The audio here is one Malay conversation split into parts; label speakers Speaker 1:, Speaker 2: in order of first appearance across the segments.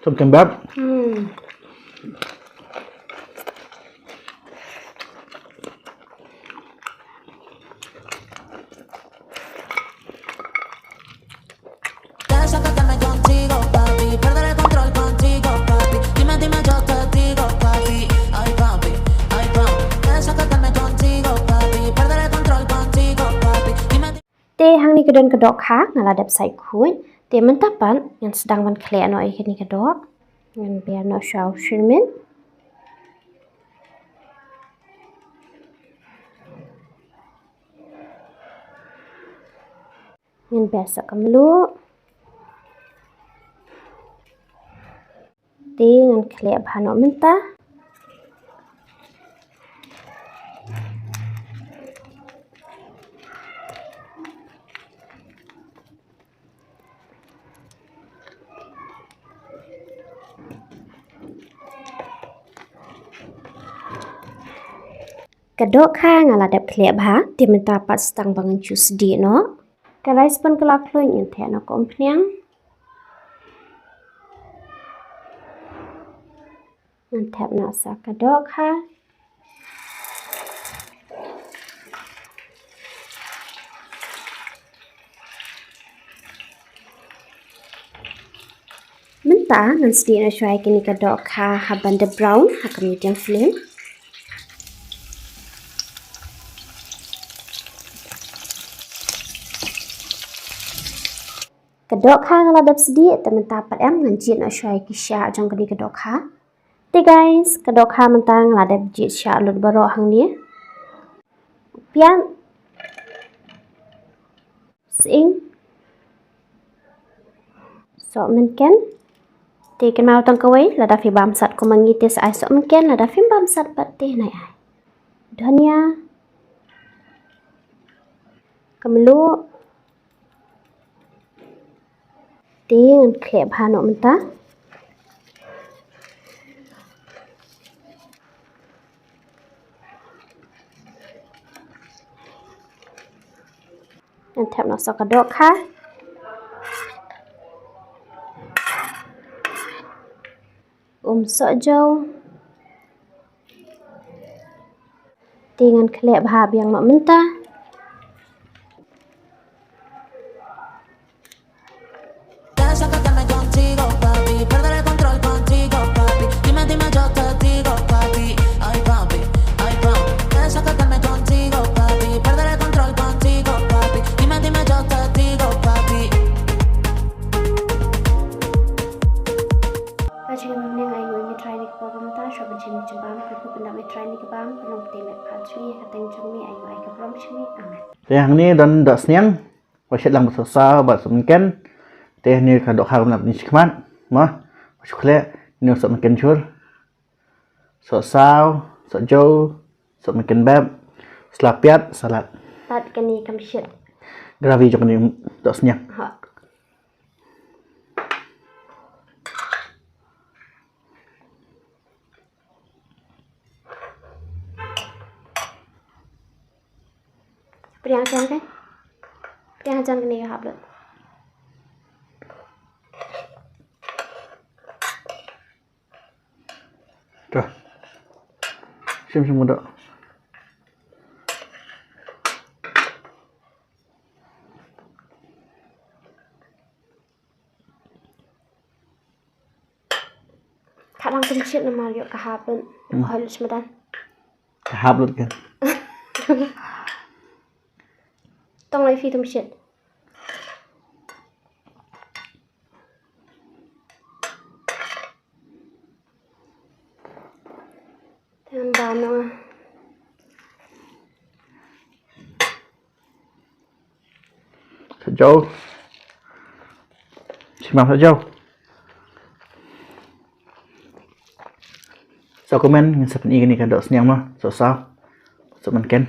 Speaker 1: Some kembab.
Speaker 2: Hang ni kedon kedok ha ngala dap sai kuy te mentapan yang sedang man Khleh no ikan ni kedok ngan biar no shau shirmin ngan biasa kamlu te ngan Khleh bhano mentah kedok ha ngala dap Khleh bha te menta pat stang bangan jus di no ka rice pun kelak kloin in the no kompnyang mantap na sa kedok ha menta ngan sedi na shwai kini kedok ha banda brown ha ka medium flame kedok ha ngala dap sedi te menta pat em ngan jit na shwai ki sha jong kini kedok ha te guys kedok ha menta ngala dap jit sha lut baro hang ni pian sing so mungkin te kan mau tang kawai la da fi bam sat ko mangi te sai so mungkin la da fi bam sat pat te nai ai dhania kamlu te ngan Khleh bha no menta ngan thap no so kedok ha so jau dengan Khleh bha yang mak menta
Speaker 1: Yang ni dan dak sniang wasit lang bersasa bat semken teh ni kadok harum nak ni sikmat mah masuk Khleh ni sok meken chur sok sao sok jo sok meken bab selapiat salad
Speaker 2: pat kani kam Shet
Speaker 1: gravy jok ni dak sniang
Speaker 2: ha Priang jang kan? Priang jang ni hab lut.
Speaker 1: Dah. Sim muda.
Speaker 2: Kadang tum Shet nama yuk kahab lut. Hal semedan.
Speaker 1: Kahab lut kan.
Speaker 2: Tong lai phi tum Shet Thêm bàn nữa
Speaker 1: Thật dâu Chị mọc thật dâu Sao comment Mình sẽ phần ini kan dok senyang mah So sao So mình ken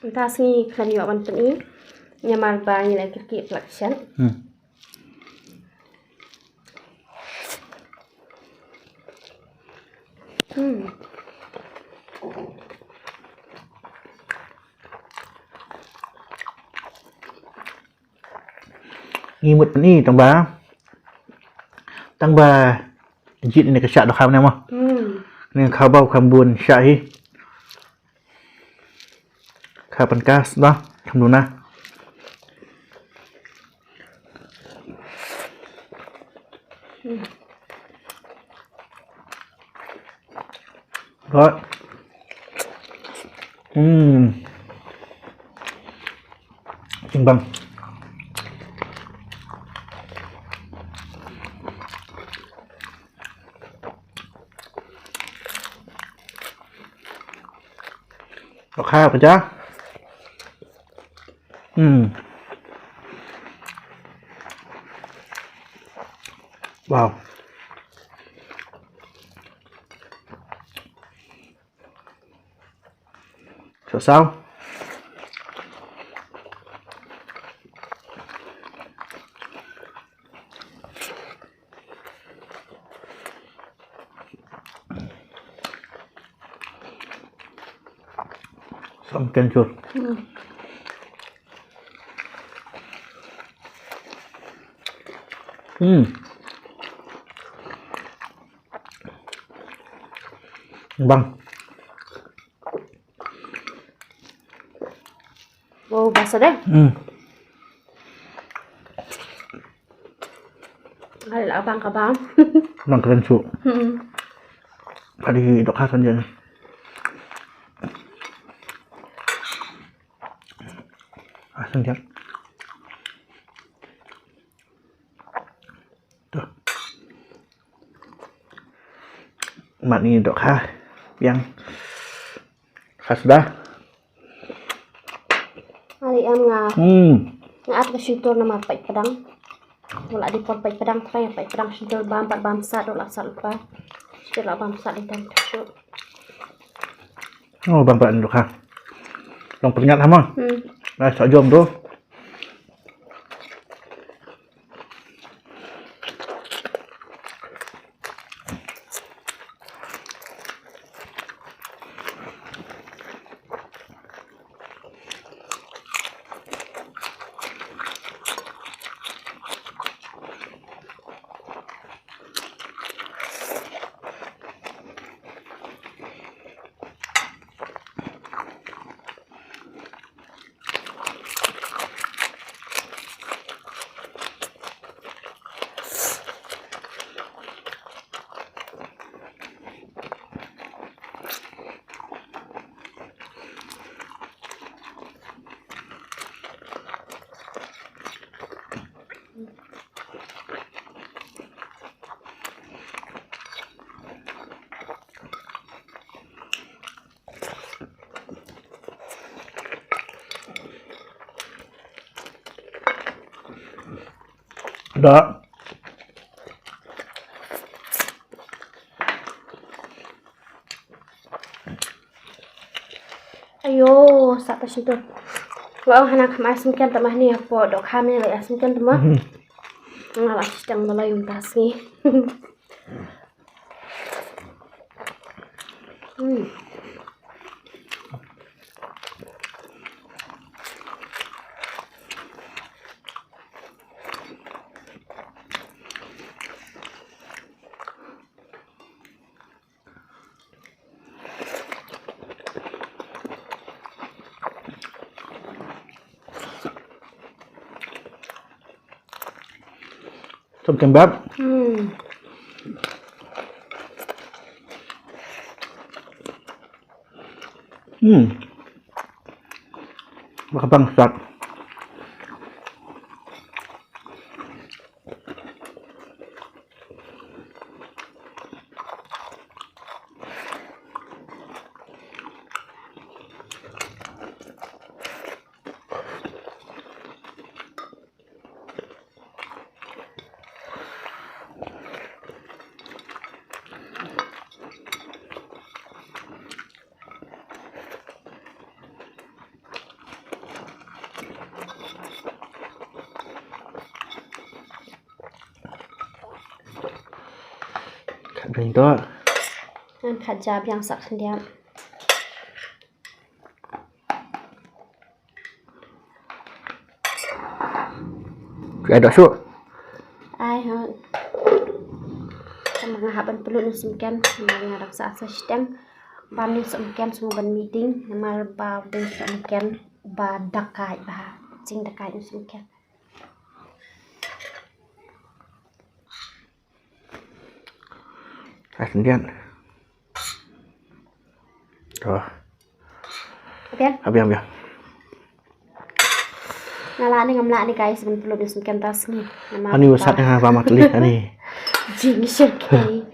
Speaker 2: Entah sini klan yo ban ini nyamal ba ni lagi ki flexion
Speaker 1: nghi một phần y trong bá ตั้งบ่าจิตในกระชากดอกคำเนี่ยมั้งเนี่ยข้าวเบาคำบุญใช่ข้าวปันก๊าซเนาะทำดูนะก็จริงบังเอาข้าวไปจ้าว้าวsao xong kênh chuột băng
Speaker 2: Wow, basa deh. Ada lah abang kabang.
Speaker 1: Bang keren su. Tadi Dohkha saja. Asam dia. Tuh. Mak ni Dohkha yang khas dah.
Speaker 2: Hari em ngạt cái suy tôn mà bạch pedang, lại đi con bạch pedang thay bạch pedang suy tôn bám sát rồi là sát lupa, chỉ là bám sát đi tan chút.
Speaker 1: Oh bang bạn Dohkha, long peringat sama, nah sok jom tu. Đó.
Speaker 2: Ayo, satu situ. Wow, anak kemar semkan temah ni apa Dohkha ni lagi semkan temah. Ngalah sedang melayung tasnya.
Speaker 1: Tôm kem bắp. Makapang sat. Ini tu.
Speaker 2: Kajab yang sak diam.
Speaker 1: Ada su.
Speaker 2: Ai hả? mga haban pulo ng sumken, mga raksa sa siteng, bam ni sumken semua ban meeting, nama ba den sumken ba dakai ba, cing dakai ng sumken.
Speaker 1: Sendirian. Rồi.
Speaker 2: Okay.
Speaker 1: Habis.
Speaker 2: Nala ni ngamla ni guys, ban pulo ng sumken tas ni.
Speaker 1: Ani usat ha ba matli ani.
Speaker 2: Jing syekay.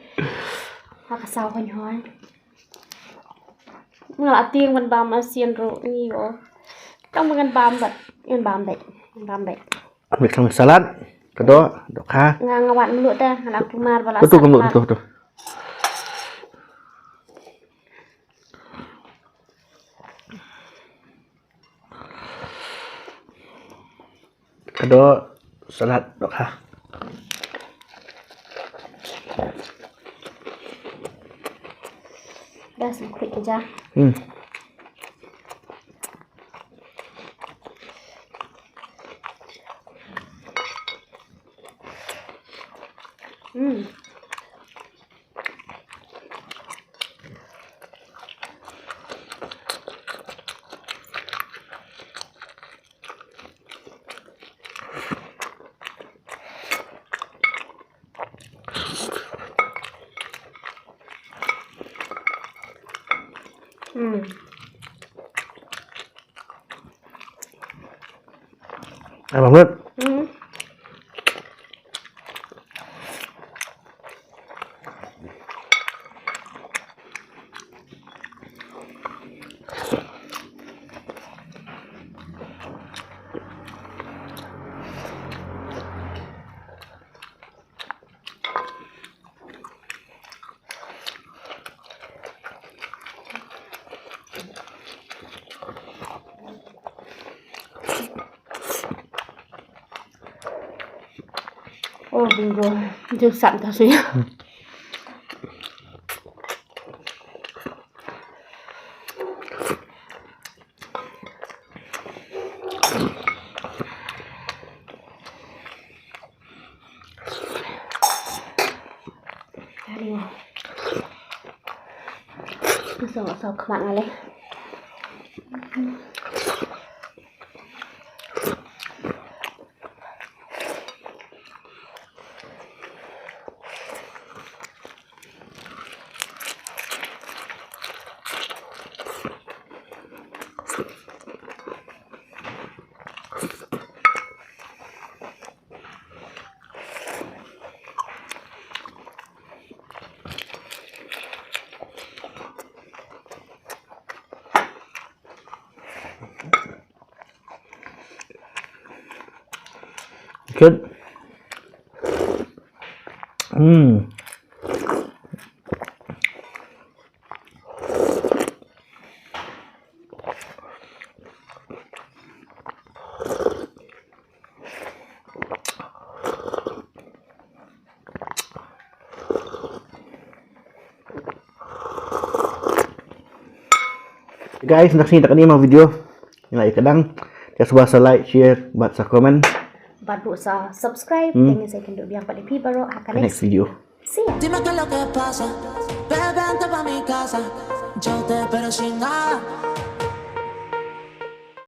Speaker 2: Nakasaw ko nyon. Mga ating man bam asian ro ni yo. Tang mga bam bat, yan bam bet.
Speaker 1: Ambil sama salad. Kedua, Dohkha.
Speaker 2: Ngawat mulut dah, anak kumar bala.
Speaker 1: Betul. Kedua, salad Dohkha.
Speaker 2: Dah sedikit aja.
Speaker 1: Abang Lut.
Speaker 2: Oh bingo, dia sat dah suya. Sao các bạn này.
Speaker 1: Good. Guys, nak sini tak ni mau video. Like kadang, just bahasa like, share, bahasa komen.
Speaker 2: Bantu sa subscribe, dengan saya kendo biar pada pi baru akan
Speaker 1: Next video.
Speaker 2: See ya.
Speaker 3: Dime qué es lo que pasa, bebé, vente pa' mi casa, yo te espero sin nada.